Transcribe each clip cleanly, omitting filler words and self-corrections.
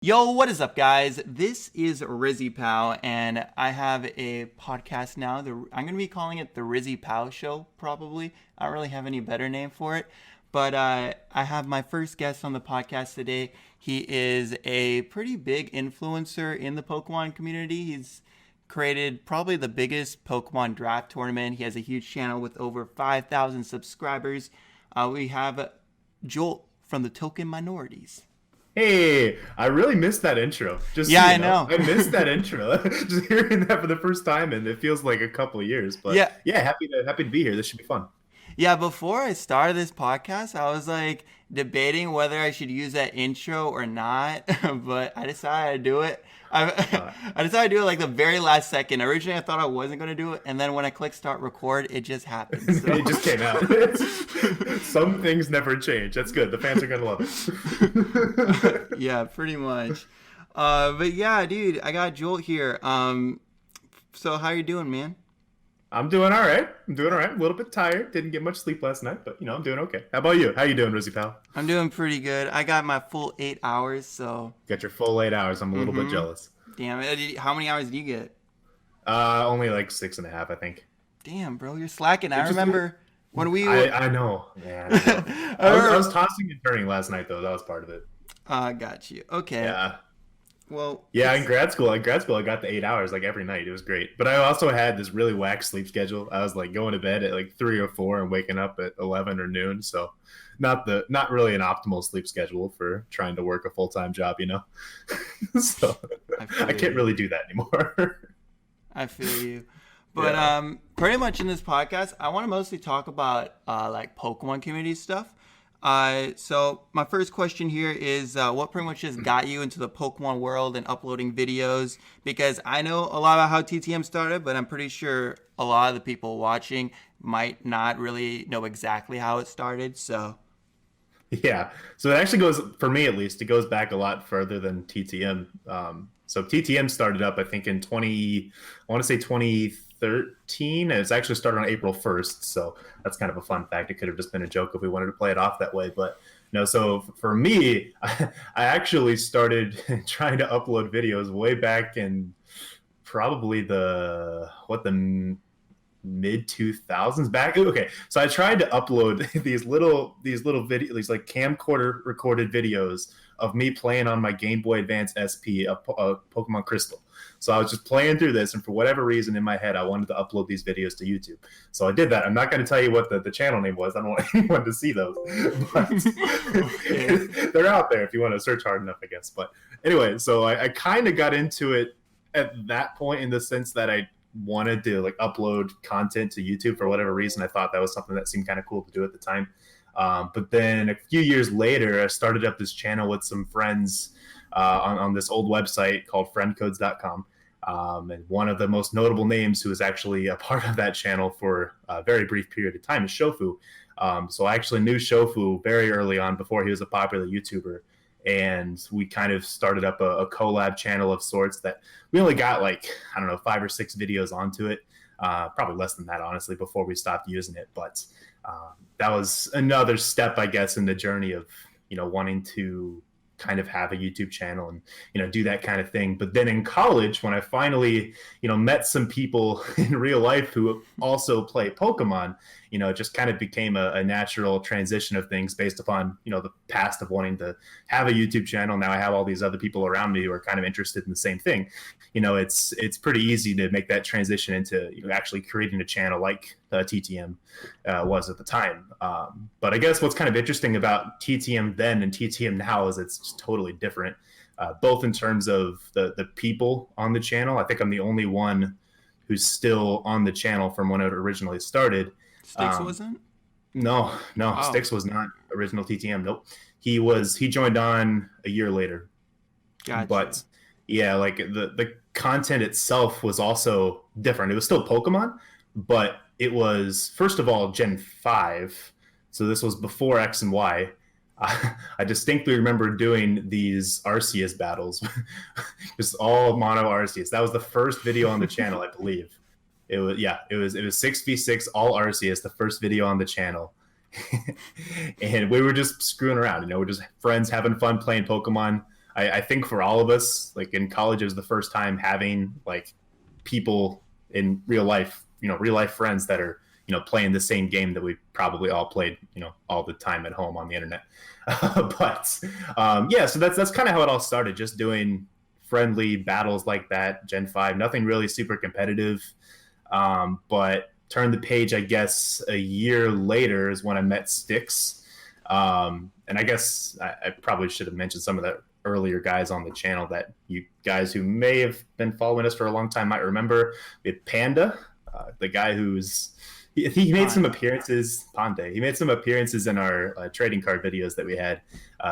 Yo, what is up, guys? This is RizzyPOW, and I have a podcast now. I'm going to be calling it the RizzyPOW Show, probably. I don't really have any better name for it. But I have my first guest on the podcast today. He is a pretty big influencer in the Pokemon community. He's created probably the biggest Pokemon draft tournament. He has a huge channel with over 5,000 subscribers. We have Jolt from the Token Minorities. Hey, I really missed that intro. Just Yeah, so I you know, know. I missed that intro. Just hearing that for the first time, and it feels like a couple of years. But Yeah, yeah, happy to be here. This should be fun. Yeah, before I started this podcast, I was like debating whether I should use that intro or not, but I decided to do it. Uh, I decided to do it like the very last second. Originally, I thought I wasn't going to do it, and then when I clicked start record, it just happened. So, it just came out. Some things never change. That's good. The fans are gonna love it. yeah, pretty much. But yeah, dude, I got Jolt here. So how you doing, man? I'm doing all right. I'm doing all right. A little bit tired. Didn't get much sleep last night, but I'm doing okay. How about you? How you doing, Rizzy pal? I'm doing pretty good. I got my full 8 hours, so. Got your full 8 hours. I'm a little bit jealous. Damn it. How many hours do you get? Only like 6.5, I think. Damn, bro, you're slacking. I Which is remember when we were. I know, man. I know. I was tossing and turning last night though. That was part of it. Got you. Okay. Yeah. Well, Yeah, in grad school, I got the 8 hours like every night. It was great. But I also had this really whack sleep schedule. I was like going to bed at like 3 or 4 and waking up at 11 or noon. So not really an optimal sleep schedule for trying to work a full-time job. So I can't really do that anymore. I feel you. But pretty much in this podcast, I want to mostly talk about like Pokemon community stuff. So my first question here is what pretty much just got you into the Pokemon world and uploading videos? Because I know a lot about how TTM started, but I'm pretty sure a lot of the people watching might not really know exactly how it started. So Yeah. So it actually goes, for me at least, it goes back a lot further than TTM. So TTM started up, I think, in I want to say 2013. And it's actually started on April 1st. So that's kind of a fun fact. It could have just been a joke if we wanted to play it off that way. But no, so for me, I actually started trying to upload videos way back in probably the mid 2000s back. Okay, so I tried to upload these like camcorder recorded videos of me playing on my Game Boy Advance SP, a Pokemon Crystal. So I was just playing through this, and for whatever reason in my head, I wanted to upload these videos to YouTube. So I did that. I'm not going to tell you what the channel name was. I don't want anyone to see those, but they're out there if you want to search hard enough, I guess. But anyway, so I kind of got into it at that point in the sense that I wanted to like upload content to YouTube for whatever reason. I thought that was something that seemed kind of cool to do at the time. But then a few years later, I started up this channel with some friends on this old website called friendcodes.com. And one of the most notable names who was actually a part of that channel for a very brief period of time is Shofu. So I actually knew Shofu very early on before he was a popular YouTuber. And we kind of started up a collab channel of sorts that we only got like, I don't know, 5 or 6 videos onto it. Probably less than that, honestly, before we stopped using it. But that was another step, I guess, in the journey of, wanting to kind of have a YouTube channel and, do that kind of thing. But then in college, when I finally, met some people in real life who also play Pokemon, it just kind of became a natural transition of things based upon, the past of wanting to have a YouTube channel. Now I have all these other people around me who are kind of interested in the same thing. It's pretty easy to make that transition into actually creating a channel like TTM was at the time. But I guess what's kind of interesting about TTM then and TTM now is it's just totally different, both in terms of the people on the channel. I think I'm the only one who's still on the channel from when it originally started. Sticks wasn't? No, Oh, Styx was not original TTM. Nope. He joined on a year later. gotcha. But yeah, like the content itself was also different. It was still Pokemon, but it was, first of all, Gen 5. So this was before X and Y. I distinctly remember doing these Arceus battles. Just all mono Arceus. That was the first video on the channel, I believe. It was 6v6 all Arceus, the first video on the channel. And we were just screwing around, we're just friends having fun playing Pokemon. I think for all of us, like in college, it was the first time having like people in real life, real life friends that are, playing the same game that we probably all played, all the time at home on the internet. But so that's kind of how it all started, just doing friendly battles like that. Gen 5, nothing really super competitive. But turned the page, I guess, a year later is when I met Styx. And I guess I probably should have mentioned some of the earlier guys on the channel that you guys who may have been following us for a long time might remember. We had Panda, the guy he made some appearances. Pande. He made some appearances in our trading card videos that we had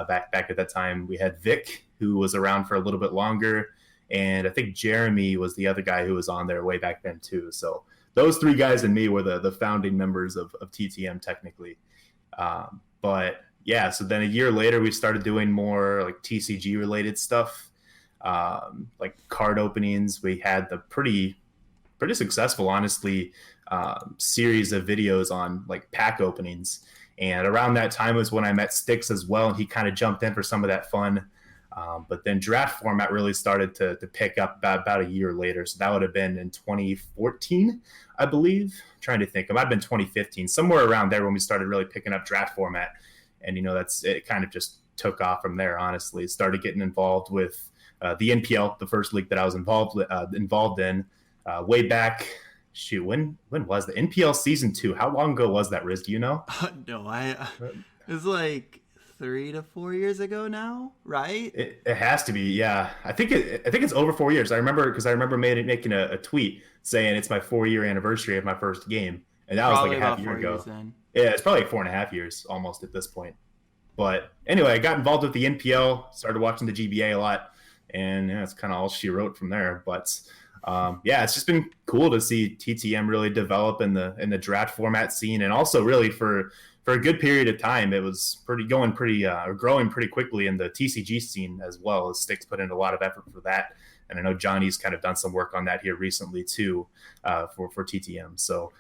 back at that time. We had Vic, who was around for a little bit longer, and I think Jeremy was the other guy who was on there way back then too. So those three guys and me were the founding members of TTM technically. But yeah, so then a year later, we started doing more like TCG related stuff, like card openings. We had the pretty successful, honestly, series of videos on like pack openings. And around that time was when I met Styx as well, and he kind of jumped in for some of that fun. But then draft format really started to pick up about a year later. So that would have been in 2014, I believe. I'm trying to think. It might have been 2015, somewhere around there when we started really picking up draft format. And, it kind of just took off from there, honestly. Started getting involved with the NPL, the first league that I was involved in way back. Shoot, when was the NPL season 2? How long ago was that, Riz? Do you know? No, it was like 3 to 4 years ago now, right? It has to be, yeah. I think it's over 4 years. I remember making a tweet saying it's my 4-year anniversary of my first game, and that Probably was like a half about year 4 ago. years then. Yeah, it's probably like 4.5 years almost at this point. But anyway, I got involved with the NPL, started watching the GBA a lot, and that's kind of all she wrote from there. But it's just been cool to see TTM really develop in the draft format scene, and also really for a good period of time, it was growing pretty quickly in the TCG scene as well. As Styx put in a lot of effort for that, and I know Johnny's kind of done some work on that here recently too, for TTM. So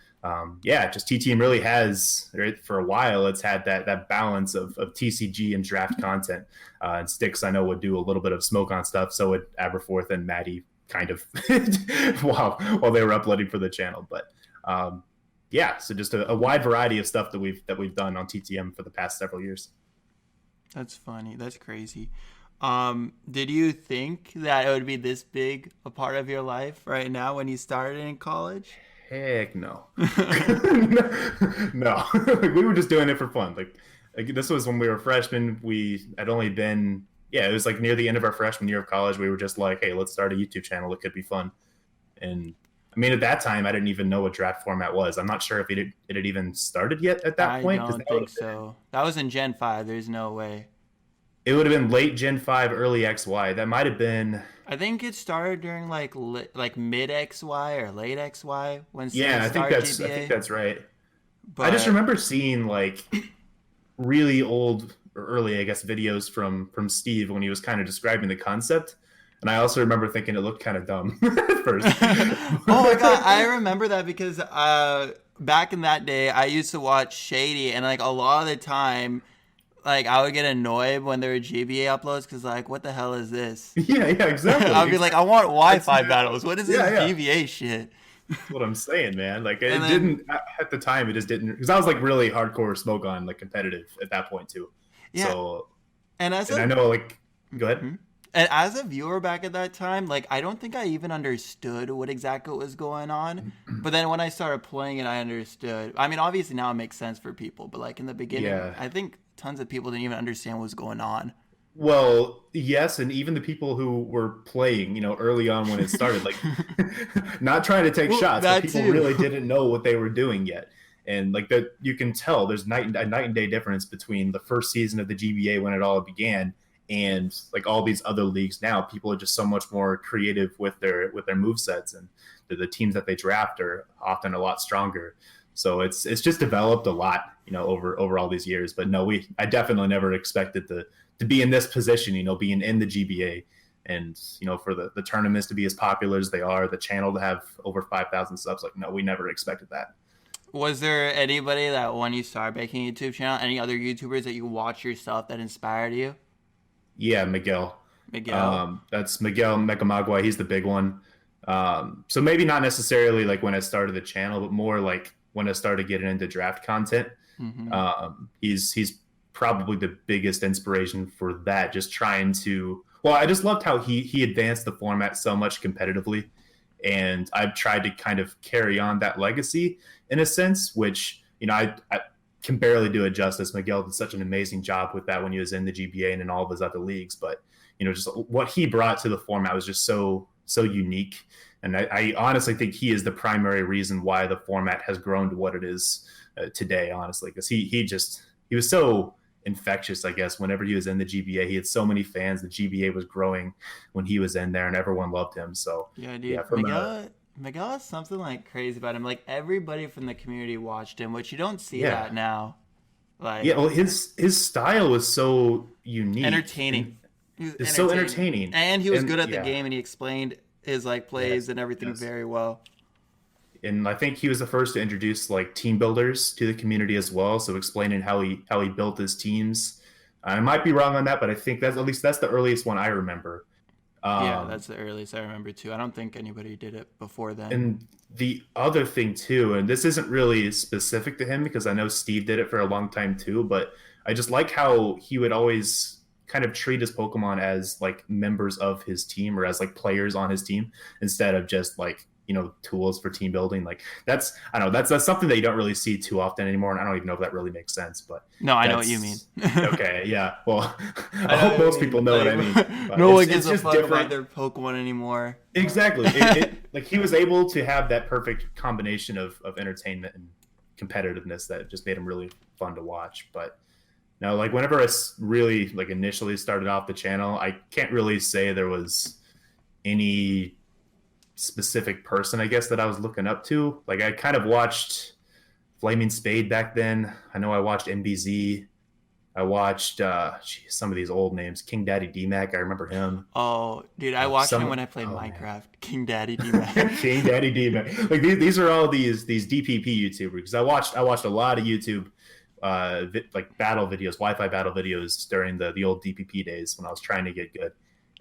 just TTM really has, right, for a while, it's had that balance of TCG and draft content. And Styx, I know, would do a little bit of smoke on stuff, so would Aberforth and Maddie, kind of while they were uploading for the channel. But so just a wide variety of stuff that we've done on TTM for the past several years. That's funny. That's crazy. Did you think that it would be this big a part of your life right now when you started in college? Heck no. No. We were just doing it for fun. Like this was when we were freshmen. We had only been, it was like near the end of our freshman year of college. We were just like, hey, let's start a YouTube channel. It could be fun. And I mean, at that time, I didn't even know what draft format was. I'm not sure if it had even started yet at that point. I don't think so. That was in Gen 5. There's no way. It would have been late Gen 5, early XY. That might have been... I think it started during like mid XY or late XY when I think that's right. But I just remember seeing like really old or early, I guess, videos from Steve when he was kind of describing the concept. And I also remember thinking it looked kind of dumb at first. Oh my god, I remember that because back in that day, I used to watch Shady, and like a lot of the time, like I would get annoyed when there were GBA uploads because like, what the hell is this? Yeah, exactly. I'd be like, I want Wi-Fi battles. What is this GBA shit? That's what I'm saying, man. Like didn't at the time. It just didn't, because I was like really hardcore smoke on like competitive at that point too. Yeah. So and I know, like, go ahead. Mm-hmm. And as a viewer back at that time, like, I don't think I even understood what exactly was going on. But then when I started playing it, I understood. I mean, obviously now it makes sense for people. But, like, in the beginning, I think tons of people didn't even understand what was going on. Well, yes, and even the people who were playing, early on when it started, like, not trying to take shots, but people really didn't know what they were doing yet. And, like, that you can tell there's a night and day difference between the first season of the GBA when it all began and like all these other leagues now. People are just so much more creative with their movesets, and the teams that they draft are often a lot stronger. So it's just developed a lot, over all these years. But no, I definitely never expected to be in this position, being in the GBA, and for the tournaments to be as popular as they are, the channel to have over 5,000 subs. Like, no, we never expected that. Was there anybody that when you started making a YouTube channel, any other YouTubers that you watch yourself that inspired you? Yeah, Miguel. Miguel. That's Miguel Megamagua. He's the big one. So maybe not necessarily like when I started the channel, but more like when I started getting into draft content. Mm-hmm. He's probably the biggest inspiration for that. Just trying to. Well, I just loved how he advanced the format so much competitively, and I've tried to kind of carry on that legacy in a sense, which I can barely do it justice. Miguel did such an amazing job with that when he was in the GBA and in all of his other leagues, but just what he brought to the format was just so unique. And I honestly think he is the primary reason why the format has grown to what it is today, honestly, because he was so infectious, I guess. Whenever he was in the GBA, he had so many fans. The GBA was growing when he was in there, and everyone loved him. So yeah, dude, Miguel has something like crazy about him. Like everybody from the community watched him, which you don't see that now. Like well, his style was so unique, entertaining. It's so entertaining, and he was good at the game, and he explained his like plays and everything very well. And I think he was the first to introduce like team builders to the community as well. So explaining how he built his teams. I might be wrong on that, but I think that's the earliest one I remember. Yeah, that's the earliest I remember too. I don't think anybody did it before then. And the other thing too, and this isn't really specific to him because I know Steve did it for a long time too, but I just like how he would always kind of treat his Pokemon as like members of his team or as like players on his team instead of just like tools for team building. Like that's something that you don't really see too often anymore, and I don't even know if that really makes sense. But no, I know what you mean. Okay, yeah. Well, I hope most people know what I mean. No one gives a fuck about their Pokemon anymore. Exactly. Like he was able to have that perfect combination of entertainment and competitiveness that just made him really fun to watch. But now, like whenever I really like initially started off the channel, I can't really say there was any specific person, I guess, that I was looking up to. Like I kind of watched Flaming Spade back then. I know I watched MBZ. I watched some of these old names. King Daddy D-Mac, I remember him. Oh, dude, I watched him when I played Minecraft. Man. King Daddy D-Mac. King Daddy D-Mac. Like these are all these DPP YouTubers, because I watched a lot of YouTube like battle videos, Wi-Fi battle videos during the old DPP days when I was trying to get good.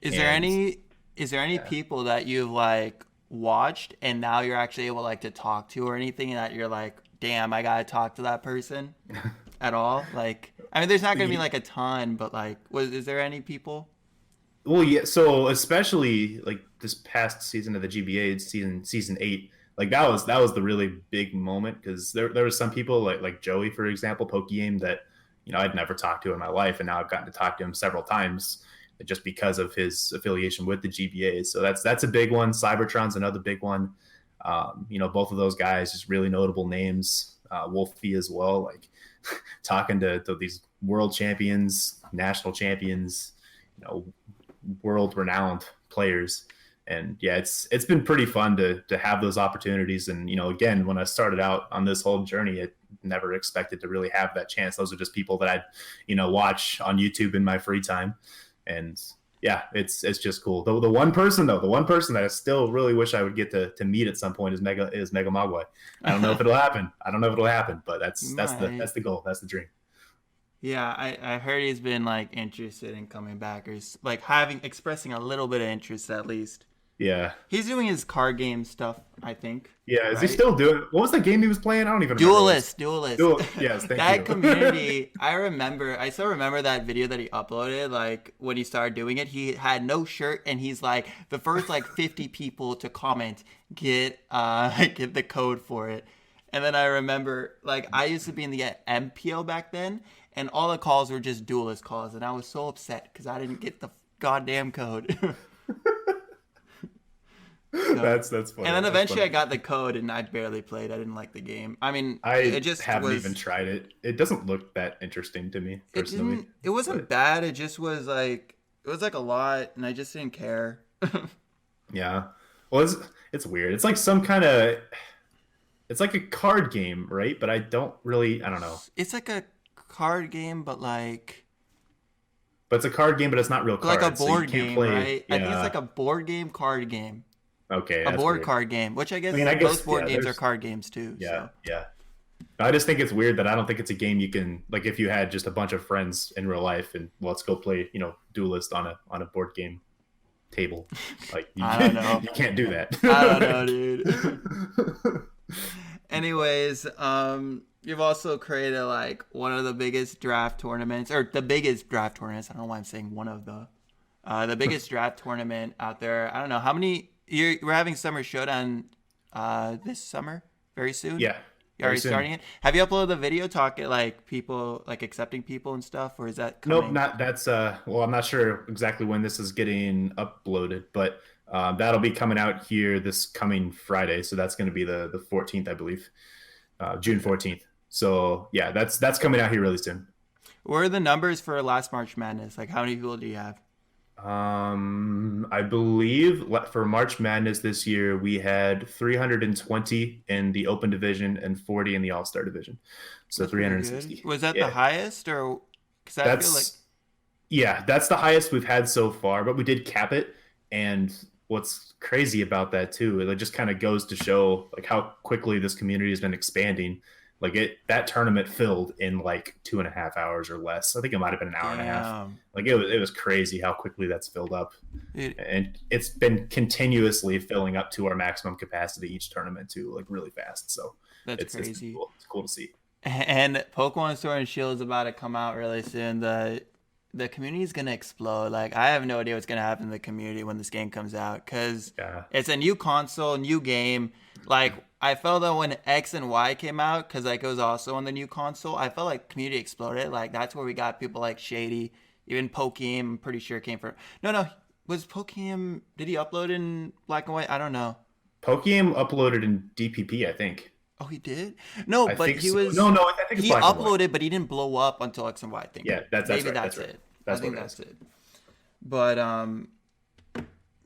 Is there any people that you've like watched and now you're actually able like to talk to or anything that you're like, damn, I gotta talk to that person at all? Like, I mean, there's not gonna be like a ton, but like, is there any people? Well, yeah. So especially like this past season of the GBA, season 8, like that was the really big moment, because there was some people like Joey, for example, Pokegame, that I'd never talked to in my life, and now I've gotten to talk to him several times just because of his affiliation with the GBA. So that's a big one. Cybertron's another big one. Both of those guys, just really notable names. Wolfie as well, like talking to these world champions, national champions, world renowned players. And yeah, it's been pretty fun to have those opportunities. And, again, when I started out on this whole journey, I never expected to really have that chance. Those are just people that I'd, watch on YouTube in my free time. And yeah, it's just cool. The one person that I still really wish I would get to meet at some point is Mega Mogwai. I don't know if it'll happen. But that's the goal. That's the dream. Yeah, I heard he's been like interested in coming back, or like expressing a little bit of interest at least. Yeah. He's doing his card game stuff, I think. Yeah, is he still doing? What was the game he was playing? I don't even remember. Duelist. Yes, thank you. That community, I still remember that video that he uploaded, like when he started doing it. He had no shirt, and he's like, the first like 50 people to comment get the code for it. And then I remember, like, I used to be in the MPO back then, and all the calls were just Duelist calls, and I was so upset because I didn't get the goddamn code. So, that's funny. And then eventually I got the code, and I barely played. I didn't like the game. I mean, I haven't even tried it. It doesn't look that interesting to me personally. It wasn't bad. It just was like a lot, and I just didn't care. Yeah. Well, it's weird. It's like it's like a card game, right? But I don't know. It's like a card game, but it's a card game, but it's not real cards. Like a board so game, right? Yeah. I think it's like a board game, card game. Okay. A board card game, which I guess most board games are card games too. Yeah, so. yeah. I just think it's weird that I don't think it's a game you can, like, if you had just a bunch of friends in real life and let's go play, Duelist on a board game table. Like, I don't know. you can't do that. I don't know, dude. Anyways, you've also created like one of the biggest draft tournaments, or the biggest draft tournaments. I don't know why I'm saying one of the biggest draft tournament out there. I don't know how many. We're having Summer Showdown this summer, very soon. Yeah. You're already starting it. Have you uploaded the video talking like people, like accepting people and stuff, or is that coming? Nope, not that's well, I'm not sure exactly when this is getting uploaded, but that'll be coming out here this coming Friday. So that's going to be the 14th, I believe, June 14th. So yeah, that's coming out here really soon. What are the numbers for last March Madness? Like, how many people do you have? I believe for March Madness this year, we had 320 in the Open Division and 40 in the All-Star Division. So That's 360. Was that the highest, or because I feel like yeah, that's the highest we've had so far, but we did cap it. And what's crazy about that too, it just kind of goes to show like how quickly this community has been expanding. Like that tournament filled in like 2.5 hours or less. I think it might have been an hour and a half. Like it was crazy how quickly that's filled up. And it's been continuously filling up to our maximum capacity each tournament too, like really fast. So that's crazy. It's cool to see. And Pokemon Sword and Shield is about to come out really soon. The community is gonna explode. Like, I have no idea what's gonna happen in the community when this game comes out, because it's a new console, new game. Like, I felt that when X and Y came out, because like it was also on the new console, I felt like community exploded. Like, that's where we got people like Shady, even Pokémon. I'm pretty sure came from. No, was Pokémon? Did he upload in black and white? I don't know. Pokémon uploaded in DPP, I think. Oh, he did? No, but he was. No, I think it's he uploaded, but he didn't blow up until X and Y. I think. Yeah, that's maybe right, that's right. it. That's I think that's it. But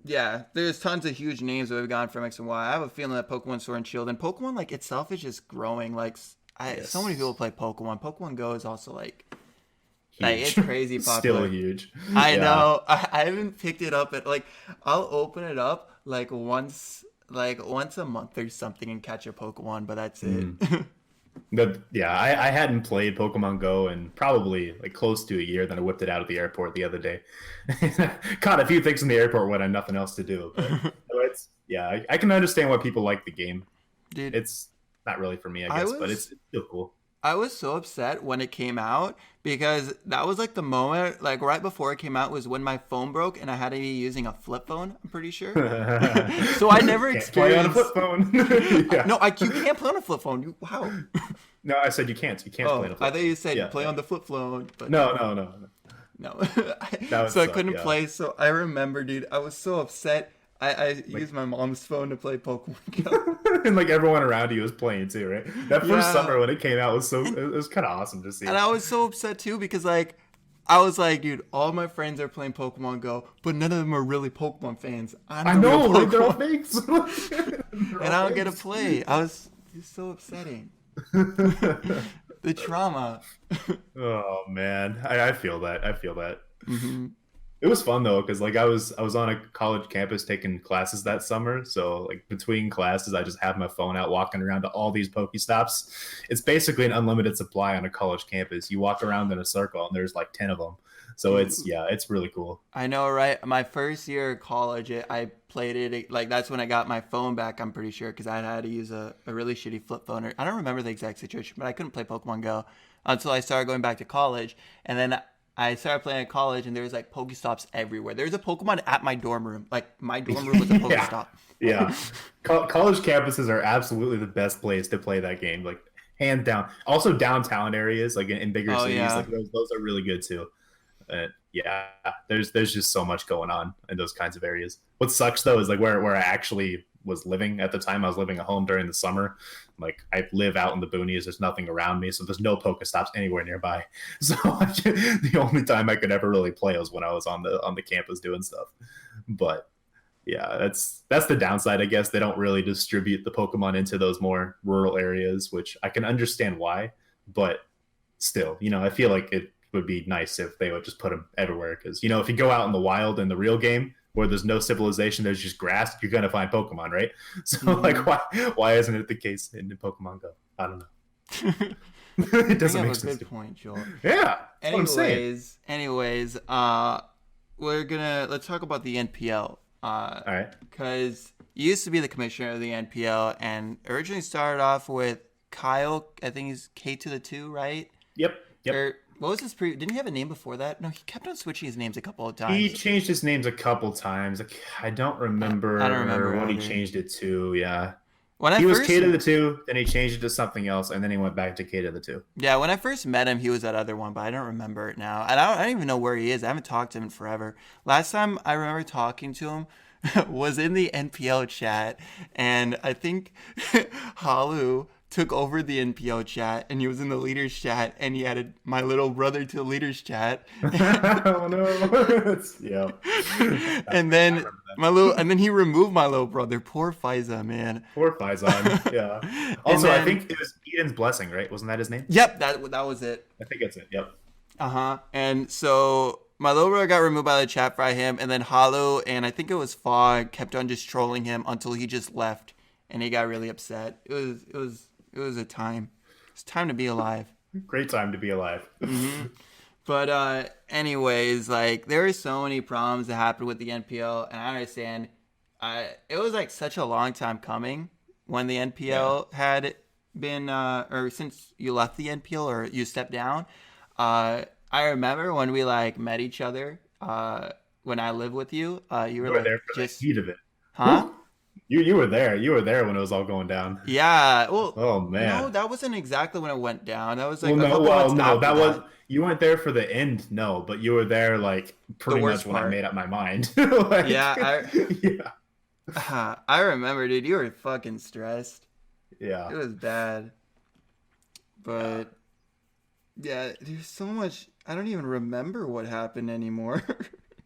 yeah, there's tons of huge names that we've gotten from X and Y. I have a feeling that Pokemon Sword and Shield and Pokemon like itself is just growing. Like, so many people play Pokemon. Pokemon Go is also like it's crazy popular. Still huge. I know. I haven't picked it up. Like, I'll open it up like once a month or something and catch a Pokemon, but that's it. I hadn't played Pokemon Go in probably like close to a year. Then I whipped it out at the airport the other day. Caught a few things in the airport when I had nothing else to do. But I can understand why people like the game. Dude, it's not really for me, I guess, but it's still cool. I was so upset when it came out, because that was like the moment, like right before it came out was when my phone broke and I had to be using a flip phone, I'm pretty sure. So I never experienced. Play on a flip phone. No, you can't play on a flip phone. Wow. No, I said you can't. You can't play on a flip phone. I thought you said play on the flip phone. But No. So I couldn't play. So I remember, dude, I was so upset. I used my mom's phone to play Pokemon Go. And like everyone around you was playing too, right? That first summer when it came out it was kind of awesome to see. And I was so upset too, because like I was like, dude, all my friends are playing Pokemon Go, but none of them are really Pokemon fans. I know, like they're all fakes. And I don't get to play. It's so upsetting. The trauma. Oh man, I feel that. Mm-hmm. It was fun though, because like I was on a college campus taking classes that summer. So like between classes, I just have my phone out walking around to all these Pokestops. It's basically an unlimited supply on a college campus. You walk around in a circle and there's like 10 of them. So it's really cool. I know, right? My first year of college, I played it. Like, that's when I got my phone back, I'm pretty sure, because I had to use a really shitty flip phone. I don't remember the exact situation, but I couldn't play Pokemon Go until I started going back to college. And then I started playing at college, and there was like Pokestops everywhere. There's a Pokemon at my dorm room. Like, my dorm room was a Pokestop. Yeah. College campuses are absolutely the best place to play that game. Like, hands down. Also, downtown areas, like in bigger cities, like those are really good too. There's just so much going on in those kinds of areas. What sucks though is like where I actually was living at the time. I was living at home during the summer. Like, I live out in the boonies. There's nothing around me, so there's no Pokestops anywhere nearby. So the only time I could ever really play was when I was on the campus doing stuff. But yeah, that's the downside, I guess. They don't really distribute the Pokemon into those more rural areas, which I can understand why. But still, I feel like it would be nice if they would just put them everywhere. Because, if you go out in the wild in the real game where there's no civilization, there's just grass, you're going to find Pokemon, right? So, like, why isn't it the case in Pokemon Go? I don't know. It Bring doesn't up make a sense. good point, Joel. Yeah, that's what I'm saying. Anyways, let's talk about the NPL. All right. Because you used to be the commissioner of the NPL, and originally started off with Kyle. I think he's K to the 2, right? Yep. Yep. Or what was his didn't he have a name before that? No, he kept on switching his names a couple of He times. changed his names a couple times. Like, I don't I don't remember remember what he either. changed it to. Yeah. When I He was first K to the 2, then he changed it to something else, and then he went back to K to the 2. Yeah, when I first met him, he was that other one, but I don't remember it now. And I don't even know where he is. I haven't talked to him in forever. Last time I remember talking to him was in the NPL chat, and I think Halu took over the NPL chat, and he was in the leaders chat, and he added my little brother to the leaders chat. Oh no! Yeah. And I then remember that. and then he removed my little brother. Poor Faiza, man. Poor Faison. Yeah. And Also, I then, think it was Eden's blessing, right? Wasn't that his name? yep, that was it. I think that's it. Yep. Uh-huh. And so my little brother got removed by the chat by him, and then Hollow and I think it was Fog kept on just trolling him until he just left, and he got really upset. It was a time. It's time to be alive. Great time to be alive. But anyways, like there were so many problems that happened with the NPL, and I understand. It was like such a long time coming when the NPL had been, or since you left the NPL or you stepped down. I remember when we like met each other. When I lived with you, you were You were like there for just, the heat of it. huh? You were there. You were there when it was all going down. Yeah. Well, Oh no, man. that wasn't exactly when it went down. That was like Well, a no. couple Well, months no. after That was you weren't there for the end. No, but you were there like the pretty worst much when I part. made up my mind. Like, Yeah, yeah, I remember, dude. You were fucking stressed. yeah. It was bad. But yeah, there's so much. I don't even remember what happened anymore.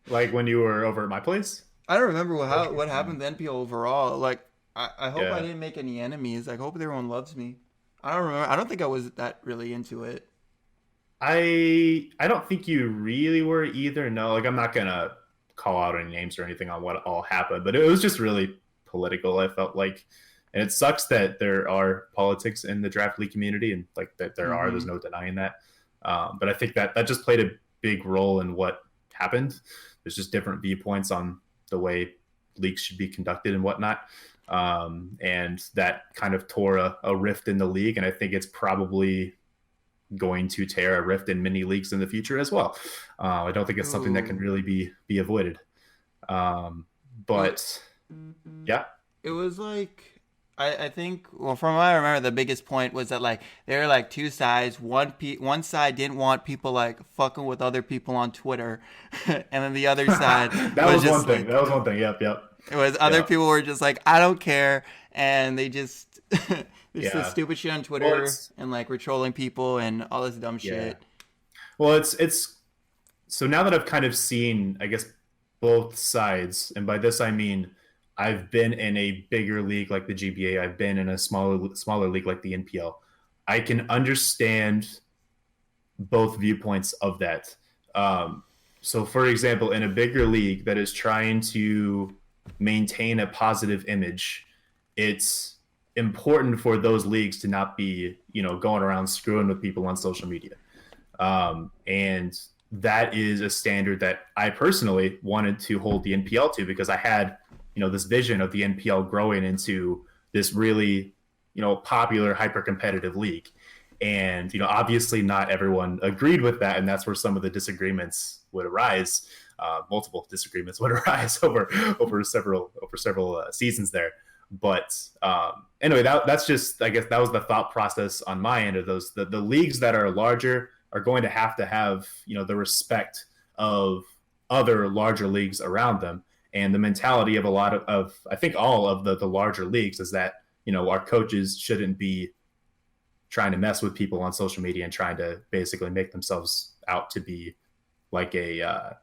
Like when you were over at my place. I don't remember what happened to NPO overall. Like, I hope I Yeah. didn't make any enemies. I hope everyone loves me. I don't remember. I don't think I was that really into it. I don't think you really were either. No, like I'm not gonna call out any names or anything on what all happened, but it was just really political. I felt like, and it sucks that there are politics in the draft league community, and like that there are. There's no denying that. But I think that just played a big role in what happened. There's just different viewpoints on the way leagues should be conducted and whatnot. And that kind of tore a rift in the league, and I think it's probably going to tear a rift in many leagues in the future as well. I don't think it's something that can really be avoided. But yeah, It was like I think, well, from what I remember, the biggest point was that like there were like two sides. One side didn't want people like fucking with other people on Twitter, and then the other side that was just one thing. like, That was one thing. Yep, yep. it was other Yeah. people were just like, I don't care, and they just just Yeah. the stupid shit on Twitter, Well, it's- and like we're trolling people and all this dumb Yeah. shit. Well, it's so now that I've kind of seen, I guess, both sides, and by this I mean I've been in a bigger league like the GBA, I've been in a smaller league like the NPL. I can understand both viewpoints of that. So, for example, in a bigger league that is trying to maintain a positive image, it's important for those leagues to not be, going around screwing with people on social media. And that is a standard that I personally wanted to hold the NPL to, because I had, this vision of the NPL growing into this really, popular, hyper competitive league. And, obviously not everyone agreed with that. And that's where some of the disagreements would arise. Multiple disagreements would arise over several seasons there. But anyway, that's just, I guess that was the thought process on my end of those. The leagues that are larger are going to have, the respect of other larger leagues around them. And the mentality of a lot of I think all of the larger leagues is that, our coaches shouldn't be trying to mess with people on social media and trying to basically make themselves out to be like a,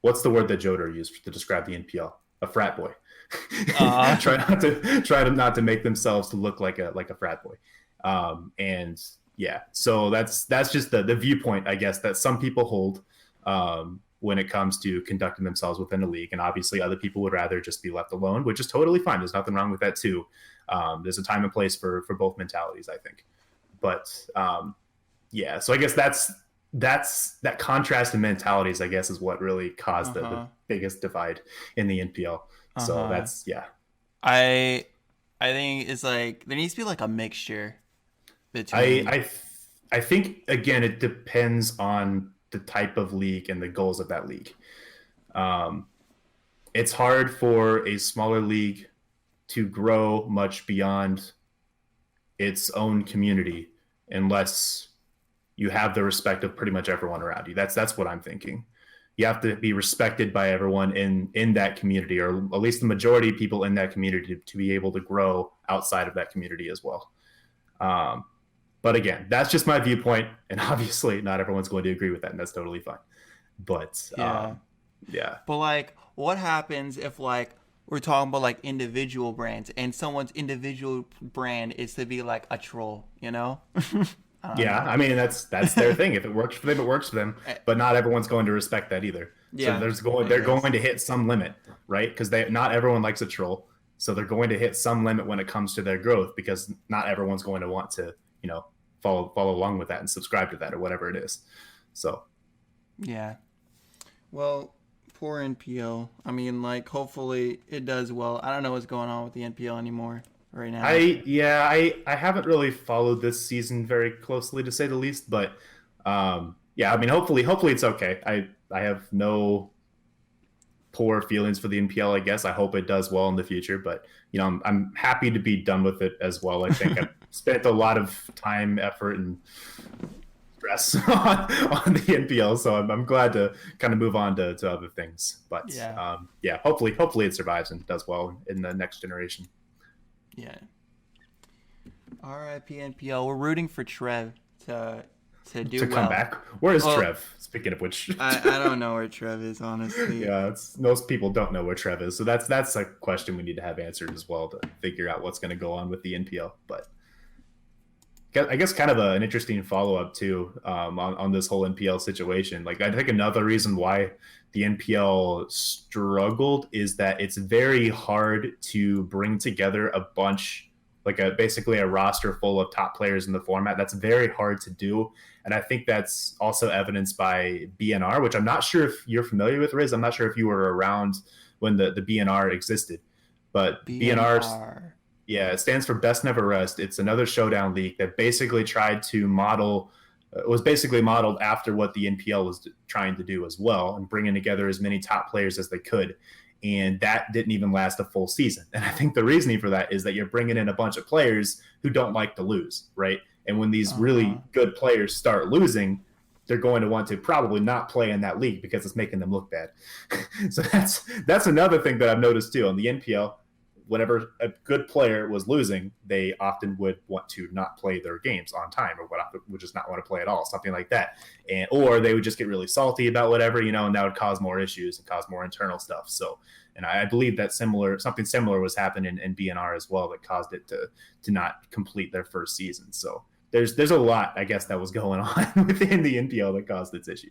what's the word that Joder used to describe the NPL? A frat boy. Try not to make themselves to look like a frat boy. And yeah, so that's just the viewpoint, I guess, that some people hold when it comes to conducting themselves within a league. And obviously other people would rather just be left alone, which is totally fine. There's nothing wrong with that too. There's a time and place for both mentalities, I think. But yeah, so I guess that contrast in mentalities, I guess, is what really caused the biggest divide in the NPL. So that's I think it's like there needs to be like a mixture between. I think again it depends on the type of league and the goals of that league. Um, it's hard for a smaller league to grow much beyond its own community unless you have the respect of pretty much everyone around you. That's what I'm thinking. You have to be respected by everyone in that community, or at least the majority of people in that community, to be able to grow outside of that community as well. But again, that's just my viewpoint, and obviously not everyone's going to agree with that, and that's totally fine. But yeah. But like, what happens if like we're talking about like individual brands, and someone's individual brand is to be like a troll, you know? Yeah, I mean that's their thing. If it works for them, it works for them. But not everyone's going to respect that either. Yeah, so they're going to hit some limit, right? Because not everyone likes a troll, so they're going to hit some limit when it comes to their growth, because not everyone's going to want to, follow along with that and subscribe to that or whatever it is. So yeah, well, poor NPL. I mean, like, hopefully it does well. I don't know what's going on with the NPL anymore right now. I haven't really followed this season very closely, to say the least, but yeah, I mean, hopefully it's okay. I have no poor feelings for the NPL, I guess. I hope it does well in the future, but I'm happy to be done with it as well. I think I've spent a lot of time, effort, and stress on the NPL, so I'm glad to kind of move on to other things. But yeah, hopefully it survives and does well in the next generation. Yeah. R.I.P. NPL. We're rooting for Trev to do to come back. Where is Trev? Speaking of which, I don't know where Trev is, honestly. Yeah, most people don't know where Trev is, so that's a question we need to have answered as well, to figure out what's going to go on with the NPL. But I guess kind of an interesting follow up too, on this whole NPL situation. Like, I think another reason why the NPL struggled is that it's very hard to bring together a bunch, like basically a roster full of top players in the format. That's very hard to do. And I think that's also evidenced by BNR, which I'm not sure if you're familiar with, Riz. I'm not sure if you were around when the BNR existed, but BNR, yeah, it stands for Best Never Rest. It's another showdown league that basically tried to model, was basically modeled after what the NPL was trying to do as well, and bringing together as many top players as they could. And that didn't even last a full season. And I think the reasoning for that is that you're bringing in a bunch of players who don't like to lose, right? And when these really good players start losing, they're going to want to probably not play in that league because it's making them look bad. So that's another thing that I've noticed too on the NPL. Whenever a good player was losing, they often would want to not play their games on time, or would just not want to play at all, something like that. Or they would just get really salty about whatever, and that would cause more issues and cause more internal stuff. So, and I believe that something similar was happening in BNR as well, that caused it to not complete their first season. So there's a lot, I guess, that was going on within the NPL that caused its issue.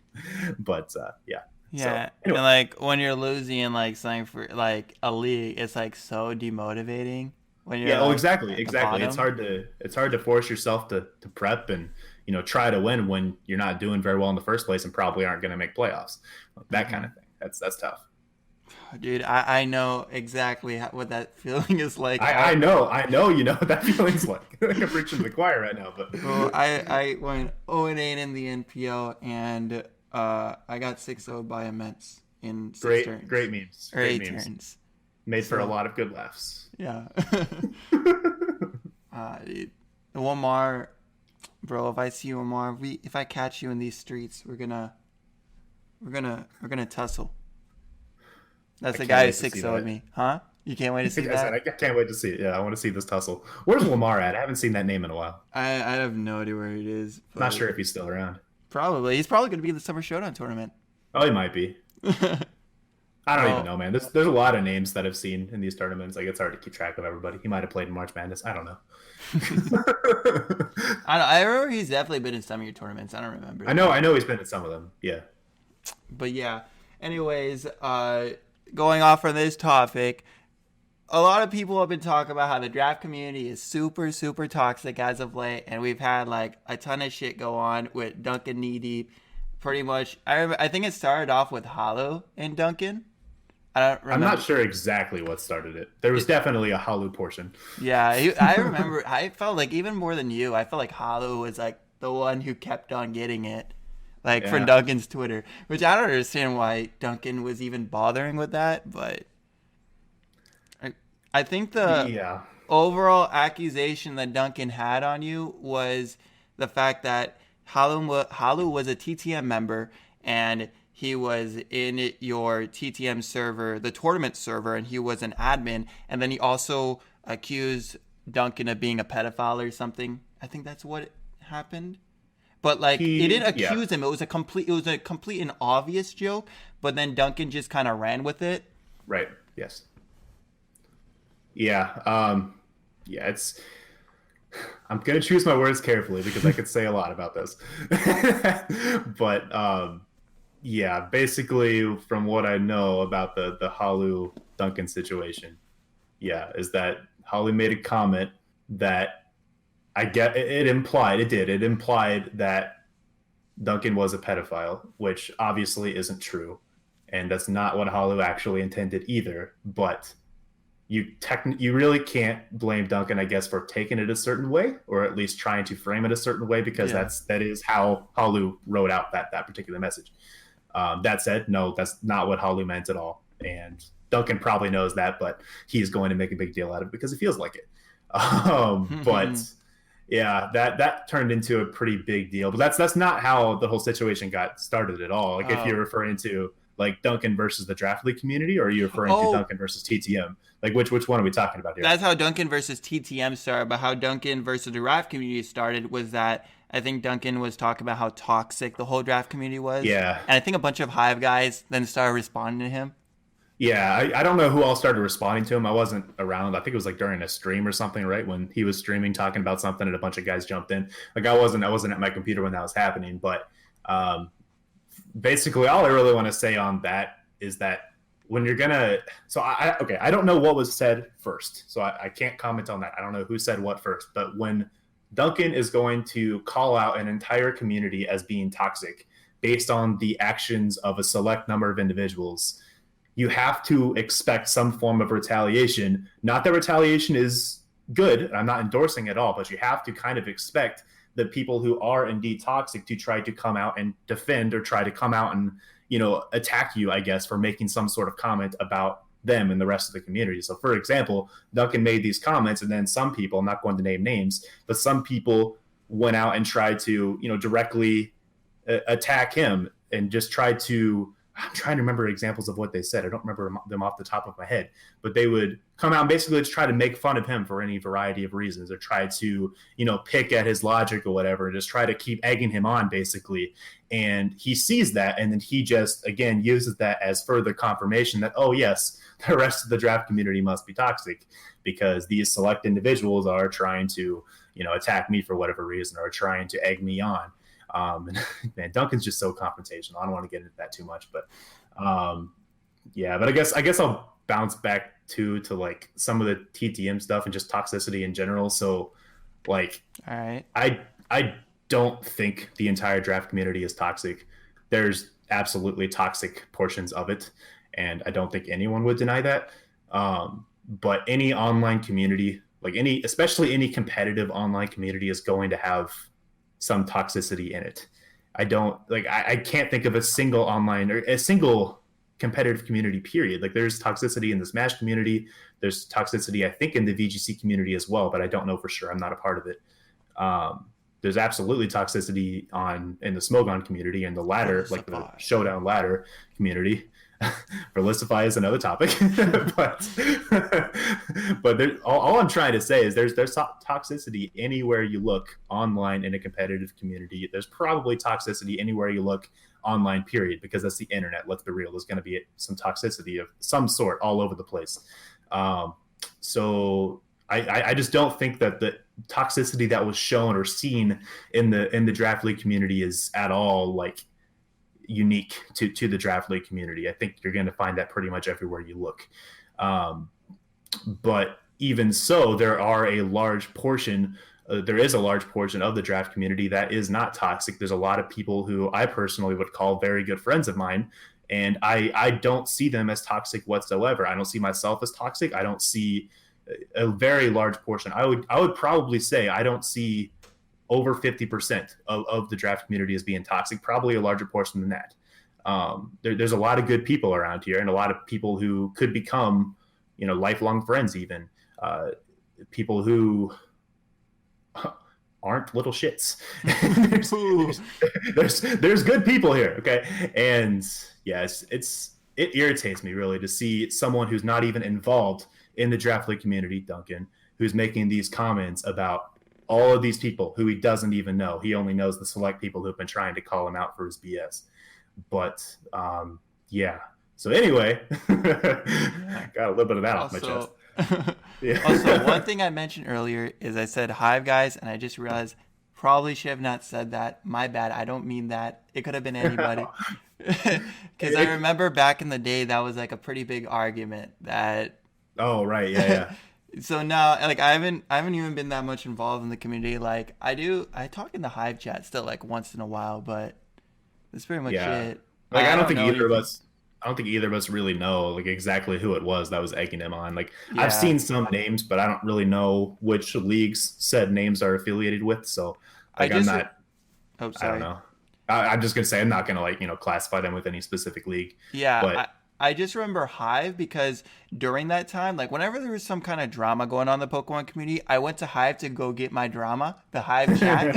But yeah. Yeah, so, anyway. And like when you're losing in like something for like a league, it's like so demotivating. When you're exactly. It's hard to force yourself to prep and try to win when you're not doing very well in the first place and probably aren't going to make playoffs. That kind of thing. That's tough. Dude, I know exactly what that feeling is like. I know what that feeling's like. I'm preaching to the choir right now, but I went 0-8 in the NPL, and I got 6-0 by immense in 6 turns. Great memes. Or 8 turns. Made for a lot of good laughs. Yeah. Dude. Omar, bro, if I see you, Omar, if I catch you in these streets, we're gonna tussle. That's the guy who 6-0'd me. Huh? You can't wait to see that? I can't wait to see it. Yeah, I want to see this tussle. Where's Lamar at? I haven't seen that name in a while. I have no idea where it is. Not sure if he's still around. Probably. He's probably going to be in the Summer Showdown tournament. Oh, he might be. I don't even know, man. There's a lot of names that I've seen in these tournaments. Like, it's hard to keep track of everybody. He might have played in March Madness. I don't know. I remember he's definitely been in some of your tournaments. I don't remember. I know he's been in some of them. Yeah. But yeah. Anyways, going off on this topic, a lot of people have been talking about how the draft community is super, super toxic as of late, and we've had like a ton of shit go on with Duncan knee deep. Pretty much, I think it started off with Hollow and Duncan. I don't I'm not remember. sure exactly what started it. There was It, definitely a Halu portion. yeah, I remember. I felt like even more than you, I felt like Hollow was like the one who kept on getting it, like from Yeah. Duncan's Twitter, which I don't understand why Duncan was even bothering with that, but I, I think the Yeah. overall accusation that Duncan had on you was the fact that Halu was a TTM member and he was in your TTM server, the tournament server, and he was an admin. And then he also accused Duncan of being a pedophile or something. I think that's what happened. But like, it didn't Yeah. accuse him. It was a complete and obvious joke. But then Duncan just kind of ran with it. Right. Yes. Yeah. Yeah, it's I'm gonna choose my words carefully because I could say a lot about this. But yeah, basically from what I know about the Halu Duncan situation, yeah, is that Holly made a comment that I get it implied it implied that Duncan was a pedophile, which obviously isn't true, and that's not what Holly actually intended either. But you really can't blame Duncan, I guess, for taking it a certain way, or at least trying to frame it a certain way, because Yeah. that is how Halu wrote out that particular message. That said, no, that's not what Halu meant at all, and Duncan probably knows that, but he's going to make a big deal out of it because he feels like it. But yeah, that turned into a pretty big deal. But that's not how the whole situation got started at all. Like if you're Oh. referring to like Duncan versus the draft league community, or are you referring to Oh, Duncan versus TTM? Like which one are we talking about here? that's how Duncan versus TTM started, but how Duncan versus the draft community started was that I think Duncan was talking about how toxic the whole draft community was. Yeah, And I think a bunch of Hive guys then started responding to him. yeah. I don't know who all started responding to him. I wasn't around. I think it was like during a stream or something, right? When he was streaming talking about something, and a bunch of guys jumped in. Like I wasn't at my computer when that was happening, but um, basically all I really want to say on that is that when you're gonna okay, I don't know what was said first, so I can't comment on that. I don't know who said what first, but when Duncan is going to call out an entire community as being toxic based on the actions of a select number of individuals, you have to expect some form of retaliation. Not that retaliation is good, I'm not endorsing it at all, but you have to kind of expect the people who are indeed toxic to try to come out and defend, or try to come out and attack you, I guess, for making some sort of comment about them and the rest of the community. So for example, Duncan made these comments, and then some people, I'm not going to name names, but some people went out and tried to directly attack him, and just tried to I'm trying to remember examples of what they said. I don't remember them off the top of my head, but they would come out and basically just try to make fun of him for any variety of reasons, or try to, pick at his logic or whatever, and just try to keep egging him on, basically. And he sees that, and then he just, again, uses that as further confirmation that, oh, yes, the rest of the draft community must be toxic because these select individuals are trying to, attack me for whatever reason, or trying to egg me on. And man, Duncan's just so confrontational. I don't want to get into that too much, but yeah. But I guess I'll bounce back to like some of the TTM stuff and just toxicity in general. So, like, All right. I don't think the entire draft community is toxic. There's absolutely toxic portions of it, and I don't think anyone would deny that. But any online community, like especially any competitive online community, is going to have some toxicity in it. I can't think of a single online or a single competitive community, period. Like there's toxicity in the Smash community. There's toxicity, I think, in the VGC community as well, but I don't know for sure. I'm not a part of it. There's absolutely toxicity in the Smogon community and the ladder, like the Showdown ladder community. Felicify is another topic, but all I'm trying to say is there's toxicity anywhere you look online in a competitive community. There's probably toxicity anywhere you look online, period, because that's the internet. Let's be real. There's going to be some toxicity of some sort all over the place. So I just don't think that the toxicity that was shown or seen in the draft league community is at all like unique to the draft league community. I think you're going to find that pretty much everywhere you look. But even so, there is a large portion of the draft community that is not toxic. There's a lot of people who I personally would call very good friends of mine, and I don't see them as toxic whatsoever. I don't see myself as toxic. I don't see a very large portion. I would probably say I don't see over 50% of the draft community as being toxic, probably a larger portion than that. There's a lot of good people around here, and a lot of people who could become, lifelong friends, even people who aren't little shits. there's good people here. Okay. And yes, it irritates me really to see someone who's not even involved in the draft league community, Duncan, who's making these comments about all of these people who he doesn't even know. He only knows the select people who've been trying to call him out for his BS. But yeah. So anyway, got a little bit of that off my chest. Yeah. Also, one thing I mentioned earlier is I said Hive guys, and I just realized probably should have not said that. My bad. I don't mean that. It could have been anybody. Because I remember back in the day that was like a pretty big argument that. Oh right, yeah. So now, like, I haven't even been that much involved in the community. Like, I talk in the Hive chat still, like, once in a while, but that's pretty much it. Like, I don't think either of us really know, like, exactly who it was that was egging him on. Like, yeah. I've seen some names, but I don't really know which leagues said names are affiliated with. So, like, I'm not. Oh, sorry. I don't know. I'm just gonna say I'm not gonna, like, classify them with any specific league. Yeah. But I just remember Hive because during that time, like whenever there was some kind of drama going on in the Pokemon community, I went to Hive to go get my drama, the Hive chat,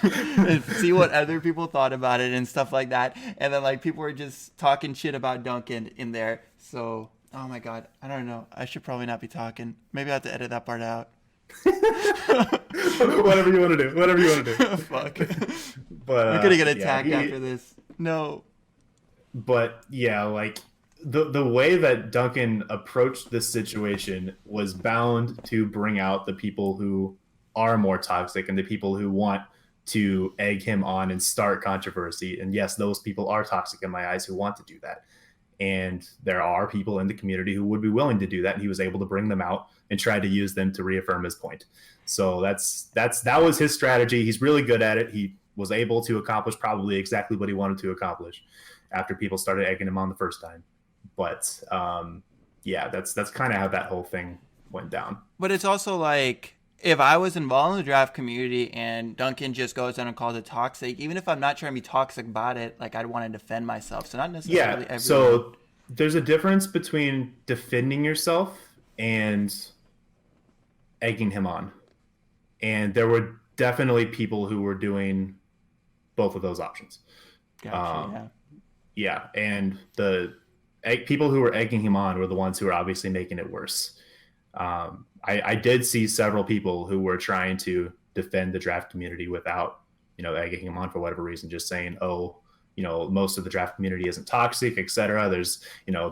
and see what other people thought about it and stuff like that. And then like people were just talking shit about Duncan in there. So, oh my God, I don't know. I should probably not be talking. Maybe I have to edit that part out. Whatever you want to do. Fuck. But we're gonna get attacked after this. No. But yeah, like. The way that Duncan approached this situation was bound to bring out the people who are more toxic and the people who want to egg him on and start controversy. And yes, those people are toxic in my eyes who want to do that. And there are people in the community who would be willing to do that. And he was able to bring them out and try to use them to reaffirm his point. So that was his strategy. He's really good at it. He was able to accomplish probably exactly what he wanted to accomplish after people started egging him on the first time. But yeah, that's kind of how that whole thing went down. But it's also like if I was involved in the draft community and Duncan just goes in and calls it toxic, even if I'm not trying to be toxic about it, like I'd want to defend myself. So not necessarily everyone. So there's a difference between defending yourself and egging him on. And there were definitely people who were doing both of those options. Gotcha, yeah, and the people who were egging him on were the ones who were obviously making it worse. I did see several people who were trying to defend the draft community without, egging him on for whatever reason, just saying, most of the draft community isn't toxic, etc. There's,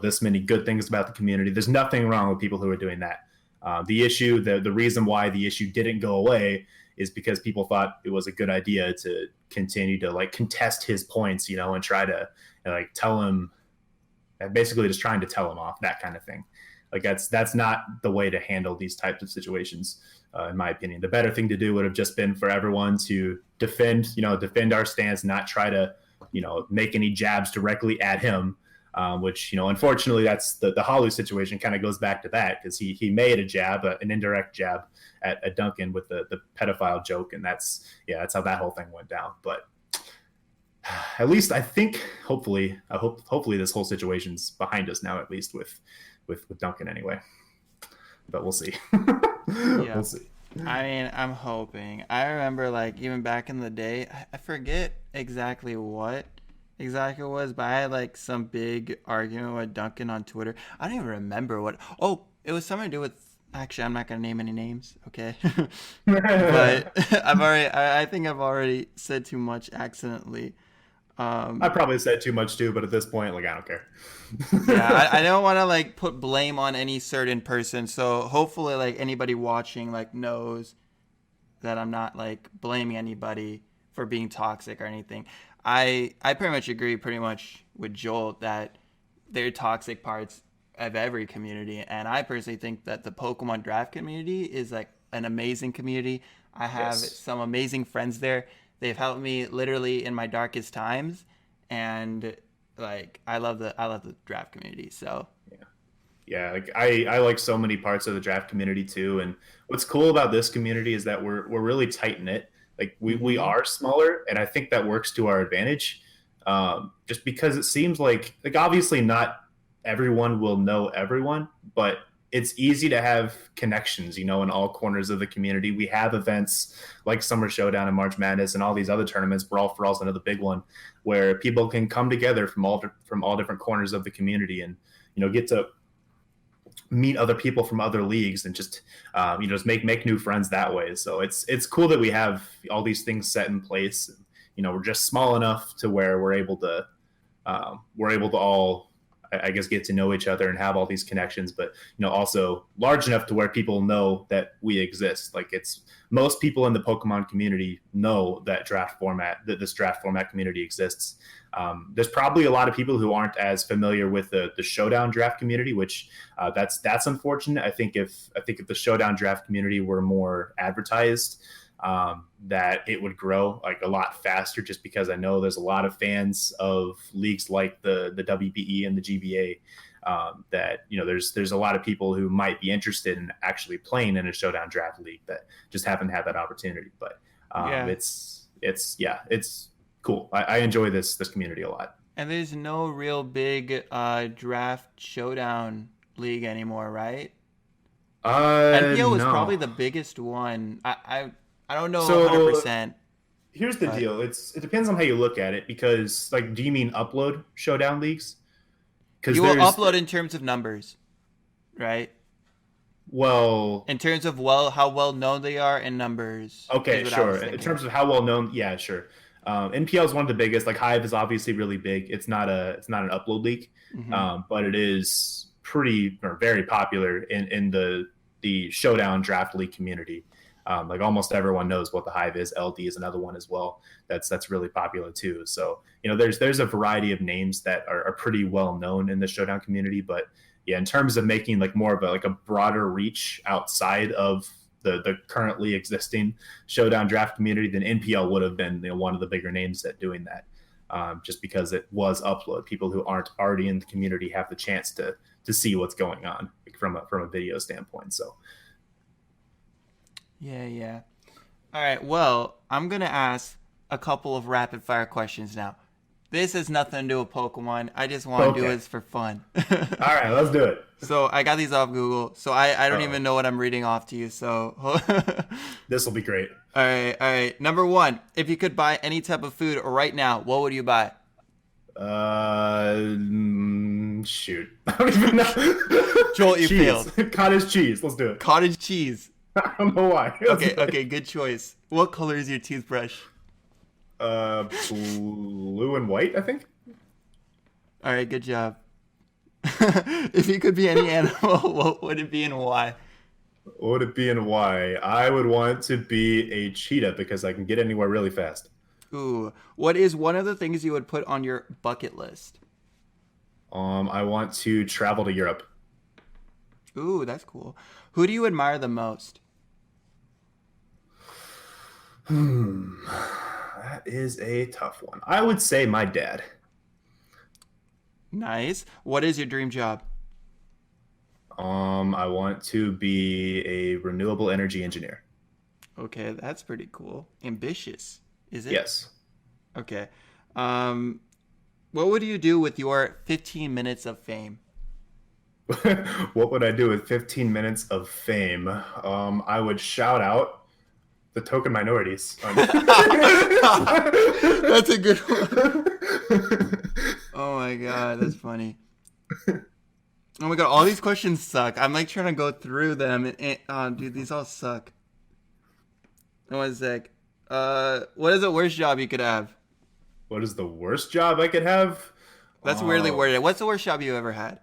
this many good things about the community. There's nothing wrong with people who are doing that. The issue, the reason why the issue didn't go away is because people thought it was a good idea to continue to like contest his points, and try to like tell him, basically just trying to tell him off, that kind of thing. Like that's not the way to handle these types of situations, in my opinion. The better thing to do would have just been for everyone to defend our stance, not try to, make any jabs directly at him, which, unfortunately that's the Holly situation kind of goes back to that because he made a jab, an indirect jab at Duncan with the pedophile joke. And that's how that whole thing went down. But at least I think hopefully this whole situation's behind us now, at least with Duncan anyway, but we'll see. Yeah. We'll see. I mean, I'm hoping. I remember like even back in the day, I forget exactly what it was, but I had like some big argument with Duncan on Twitter. I don't even remember what. Oh, it was something to do with. Actually, I'm not gonna name any names, okay? But I think I've already said too much accidentally. I probably said too much too, but at this point, like I don't care. Yeah, I don't want to like put blame on any certain person. So hopefully, like anybody watching, like knows that I'm not like blaming anybody for being toxic or anything. I pretty much agree with Jolt that their toxic parts of every community. And I personally think that the Pokemon draft community is like an amazing community. I have Yes. some amazing friends there. They've helped me literally in my darkest times, and like I love the draft community. So Yeah, like I like so many parts of the draft community too. And what's cool about this community is that we're really tight knit. Like we hmm are smaller, and I think that works to our advantage. Just because it seems like obviously not everyone will know everyone, but it's easy to have connections, you know, in all corners of the community. We have events like Summer Showdown and March Madness and all these other tournaments. Brawl for All is another big one, where people can come together from all different corners of the community and get to meet other people from other leagues and just just make new friends that way. So it's cool that we have all these things set in place. We're just small enough to where we're able to all, I guess, get to know each other and have all these connections, but also large enough to where people know that we exist. Like, it's most people in the Pokemon community know that this draft format community exists. There's probably a lot of people who aren't as familiar with the Showdown draft community, which that's unfortunate. I think if the Showdown draft community were more advertised, that it would grow like a lot faster, just because I know there's a lot of fans of leagues like the WBE and the GBA, that there's a lot of people who might be interested in actually playing in a Showdown draft league that just haven't had that opportunity. But yeah. it's cool. I enjoy this community a lot. And there's no real big draft showdown league anymore, right? NPO was probably No. the biggest one. I don't know So 100%, here's the but deal. It depends on how you look at it, because, like, do you mean upload Showdown leagues? Because you will there's upload in terms of numbers, right? well, In terms of how well known they are in numbers is okay, what I was sure. In thinking. terms of how well known, yeah, sure. NPL is one of the biggest. Like, Hive is obviously really big. It's not an upload league, hmm but it is pretty or very popular in the Showdown draft league community. Like, almost everyone knows what the Hive is. LD is another one as well. That's really popular too. So there's a variety of names that are pretty well known in the Showdown community. But yeah, in terms of making like more of a broader reach outside of the currently existing Showdown draft community, then NPL would have been one of the bigger names at doing that. Just because it was upload, people who aren't already in the community have the chance to see what's going on, like, from a video standpoint. So Yeah, yeah. All right. Well, I'm gonna ask a couple of rapid fire questions now. This has nothing to do with Pokemon. I just want to do okay, this for fun. all right, let's do it. So I got these off Google. So I don't Oh, even know what I'm reading off to you. So all this will be great. right, all right. Number one, if you could buy any type of food right now, what would you buy? Shoot. I don't even know. Jolt, you Cheese. failed. Cottage cheese. Let's do it. Cottage cheese. I don't know why. Let's Okay, do it. okay, good choice. What color is your toothbrush? Blue and white, I think. All right, good job. If you could be any animal, what would it be and why? What would it be and why? I would want to be a cheetah because I can get anywhere really fast. Ooh, what is one of the things you would put on your bucket list? I want to travel to Europe. Ooh, that's cool. Who do you admire the most? That is a tough one. I would say my dad. Nice. What is your dream job? I want to be a renewable energy engineer. Okay, that's pretty cool. Ambitious, is it? Yes. Okay. Um, what would you do with your 15 minutes of fame? What would I do with 15 minutes of fame? I would shout out the Token Minorities. That's a good one. Oh my god, that's funny. Oh my god, all these questions suck. I'm like trying to go through them, and dude, these all suck. One sec. What is the worst job you could have? What is the worst job I could have? That's weirdly Oh, worded. What's the worst job you ever had?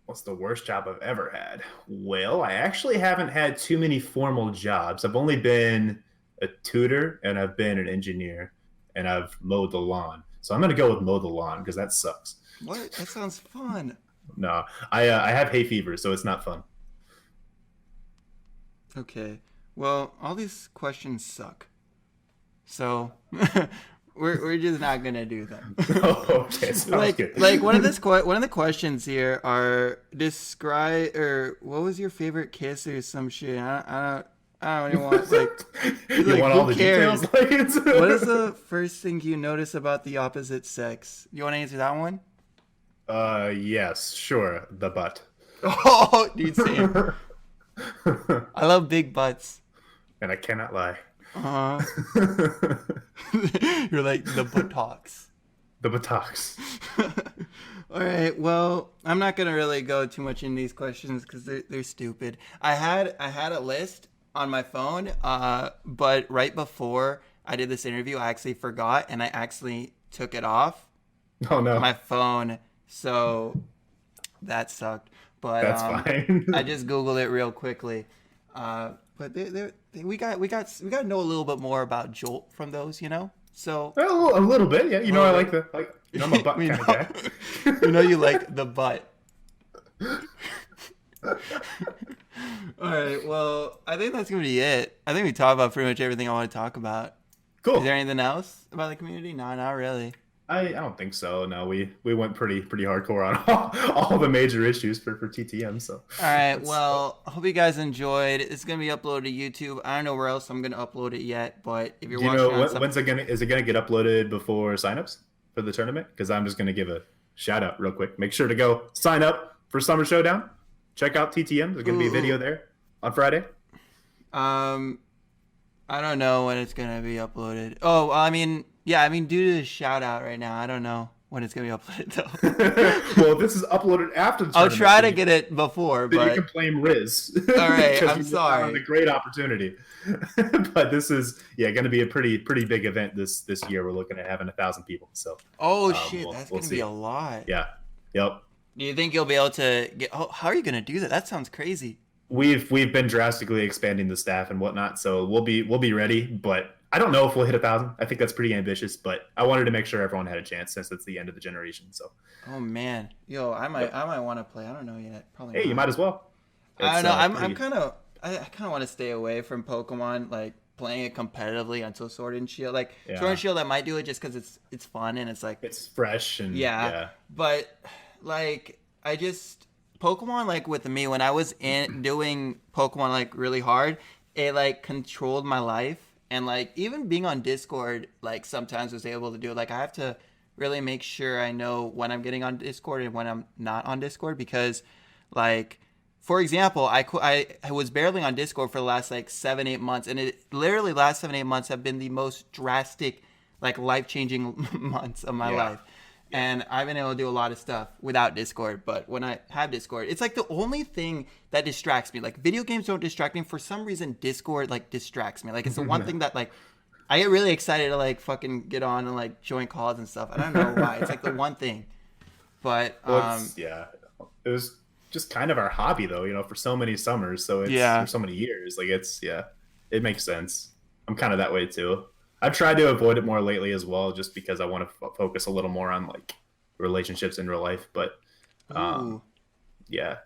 what's the worst job I've ever had? Well, I actually haven't had too many formal jobs. I've only been a tutor, and I've been an engineer, and I've mowed the lawn. So I'm going to go with mow the lawn because that sucks. What? That sounds fun. no. I have hay fever, so it's not fun. Okay. Well, all these questions suck. So we're just not gonna do them. Oh, okay, sounds good. Like one of the questions here are describe or what was your favorite kiss or some shit. I don't even want You like want who all the cares? details? Like What is the first thing you notice about the opposite sex? You want to answer that one? Yes, sure. The butt. Oh, dude, same. I love big butts. And I cannot lie. Uh-huh. You're like the buttocks. The buttocks. All right. Well, I'm not gonna really go too much in these questions because they're stupid. I had a list on my phone, but right before I did this interview, I actually forgot and I actually took it off Oh no. my phone, so that sucked. But That's fine. I just googled it real quickly. But we got to know a little bit more about Jolt from those, you know. So Well, a little bit, yeah. You know, I like I'm a butt we kind of know, guy. we know you like the butt. All right. Well, I think that's gonna be it. I think we talked about pretty much everything I want to talk about. Cool. Is there anything else about the community? No, not really. I don't think so. No, we went pretty hardcore on all the major issues for TTM. So All right. Well, I hope you guys enjoyed. It's gonna be uploaded to YouTube. I don't know where else I'm gonna upload it yet, but if you're do you watching, know when's it gonna get uploaded before signups for the tournament? Because I'm just gonna give a shout out real quick. Make sure to go sign up for Summer Showdown. Check out TTM. There's gonna be a video there on Friday. I don't know when it's gonna be uploaded. Oh, I mean, yeah, due to the shout out right now, I don't know when it's gonna be uploaded though. Well, this is uploaded after the I'll tournament. try to get it before, Then but you can blame Riz. all right, because I'm you missed sorry. out on a great opportunity. But this is going to be a pretty big event this year. We're looking at having 1,000 people. So shit, that's we'll gonna see. be a lot. Yeah. Yep. Do you think you'll be able to get? Oh, how are you gonna do that? That sounds crazy. We've been drastically expanding the staff and whatnot, so we'll be ready. But I don't know if we'll hit 1,000. I think that's pretty ambitious, but I wanted to make sure everyone had a chance since it's the end of the generation. So. Oh man, yo, I might want to play. I don't know yet. Probably. Hey, not. you might as well. I don't know. It's, I'm kind of. I kind of want to stay away from Pokemon, like playing it competitively until Sword and Shield. Like Sword and Shield, I might do it just because it's fun and it's like it's fresh and yeah. But like I just Pokemon like with me when I was doing Pokemon like really hard, it like controlled my life and like even being on Discord like sometimes was able to do it. Like I have to really make sure I know when I'm getting on Discord and when I'm not on Discord because like. For example, I was barely on Discord for the last like 7-8 months, and it literally last 7-8 months have been the most drastic, like life-changing months of my life. And I've been able to do a lot of stuff without Discord, but when I have Discord, it's like the only thing that distracts me. Like video games don't distract me. For some reason, Discord like distracts me. Like it's the one thing that like I get really excited to like fucking get on and like join calls and stuff. I don't know why. It's like the one thing. But it was just kind of our hobby though, for so many summers, so it's for so many years, like it makes sense. I'm kind of that way too. I've tried to avoid it more lately as well just because I want to focus a little more on like relationships in real life, but yeah.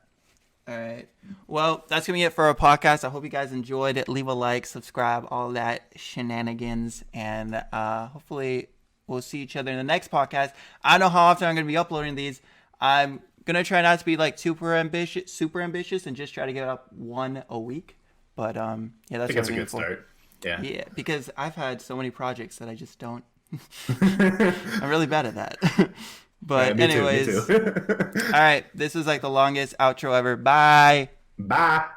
All right, well, that's gonna be it for our podcast. I hope you guys enjoyed it. Leave a like, subscribe, all that shenanigans, and hopefully we'll see each other in the next podcast. I don't know how often I'm gonna be uploading these. I'm gonna try not to be like super ambitious and just try to get up one a week, but that's I think that's a good start. Yeah, because I've had so many projects that I just don't I'm really bad at that. But me anyways too. all right, this is like the longest outro ever. Bye.